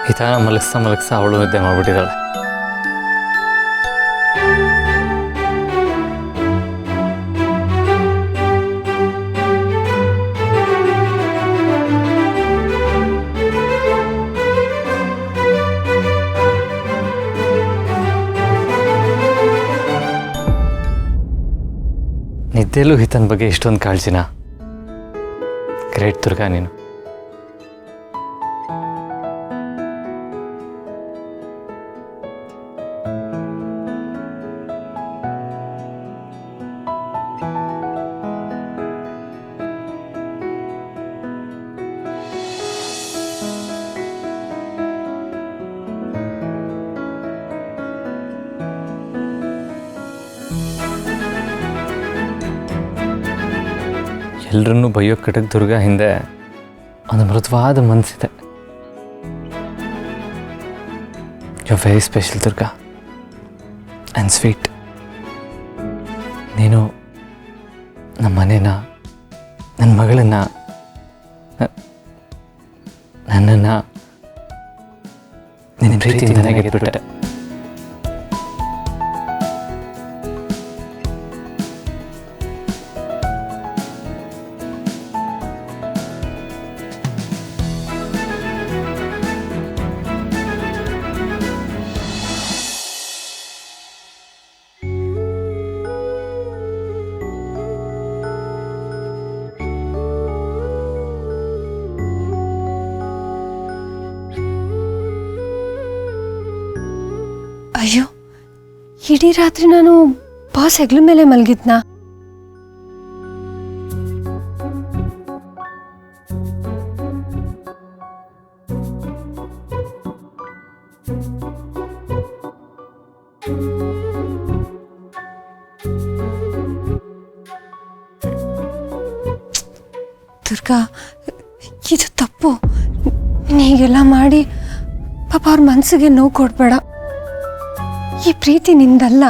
ಹಿತ ಮಲಗಿಸ್ತಾ ಅವಳು ನಿದ್ದೆ ಮಾಡ್ಬಿಟ್ಟಿದ್ದಾಳೆ. ನಿದ್ದೆಲ್ಲೂ ಹಿತನ ಬಗ್ಗೆ ಇಷ್ಟೊಂದು ಕಾಳಜಿನ? ಗ್ರೇಟ್ ದುರ್ಗಾ ನೀನು. ಎಲ್ಲರನ್ನೂ ಬೈಯೋ ಕಟಕ್ ದುರ್ಗಾ ಹಿಂದೆ ಒಂದು ಮೃದುವಾದ ಮನಸ್ಸಿದೆ. You are very special Durga and sweet. ನೀನು ನಮ್ಮ ಮನೇನ, ನನ್ನ ಮಗಳನ್ನು, ನನ್ನನ್ನು ನಿನ್ನ ಪ್ರೀತಿಯಿಂದ ಗೆದ್ಬಿಟ್ಟೆ. ಅಯ್ಯೋ, ಇಡೀ ರಾತ್ರಿ ನಾನು ಬಾಸ್ ಹೆಗ್ಲ ಮೇಲೆ ಮಲಗಿದ್ನಾ? ದುರ್ಗಾ, ಇದು ತಪ್ಪು. ನೀಗೆಲ್ಲ ಮಾಡಿ ಪಾಪ ಅವ್ರ ಮನಸ್ಸಿಗೆ ನೋವು ಕೊಡ್ಬೇಡ. ಈ ಪ್ರೀತಿ ನಿಂದಲ್ಲ.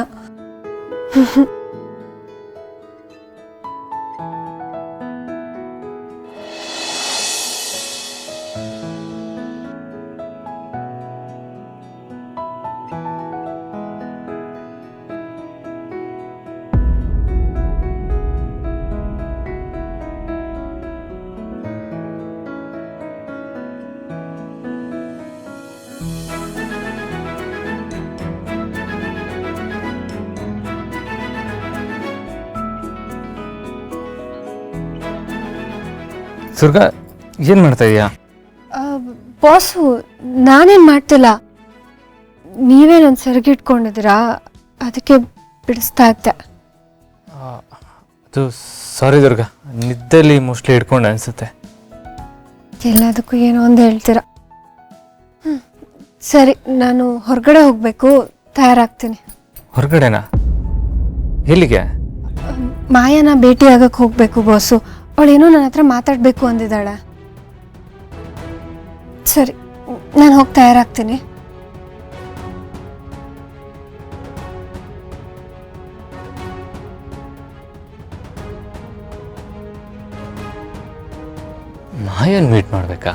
ದುರ್ಗಾ, ಏನು ಮಾಡ್ತಾ ಇದೀಯಾ? ಬಾಸು, ನಾನೇನು ಮಾಡ್ತಿಲ್ಲ. ನೀವೇ ನನ್ನ ಸೆರಗಿಟ್ಕೊಂಡಿದ್ದೀರಾ, ಅದಕ್ಕೆ ಬಿಡಿಸ್ತಾ ಇದ್ದೆ. ಅದು ಸಾರಿ ದುರ್ಗಾ, ನಿದ್ದೆಯಲ್ಲಿ ಮೋಸ್ಟ್ಲಿ ಹಿಡ್ಕೊಂಡು ಅನಿಸುತ್ತೆ. ಎಲ್ಲದಕ್ಕೂ ಏನೋ ಒಂದು ಹೇಳ್ತೀರಾ. ಸರಿ, ನಾನು ಹೊರಗಡೆ ಹೋಗಬೇಕು, ತಯಾರಾಗ್ತೀನಿ. ಹೊರಗಡೆನಾ? ಎಲ್ಲಿಗೆ? ಮಾಯನ ಭೇಟಿ ಆಗಕ್ಕೆ ಹೋಗಬೇಕು ಬಾಸು. ಅವಳೇನೋ ನನ್ನ ಹತ್ರ ಮಾತಾಡಬೇಕು ಅಂದಿದ್ದಾಳೆ. ಸರಿ, ನಾನು ಹೋಗಿ ತಯಾರಾಗ್ತೀನಿ. ಮಾಯನ್ ಮೀಟ್ ಮಾಡಬೇಕಾ?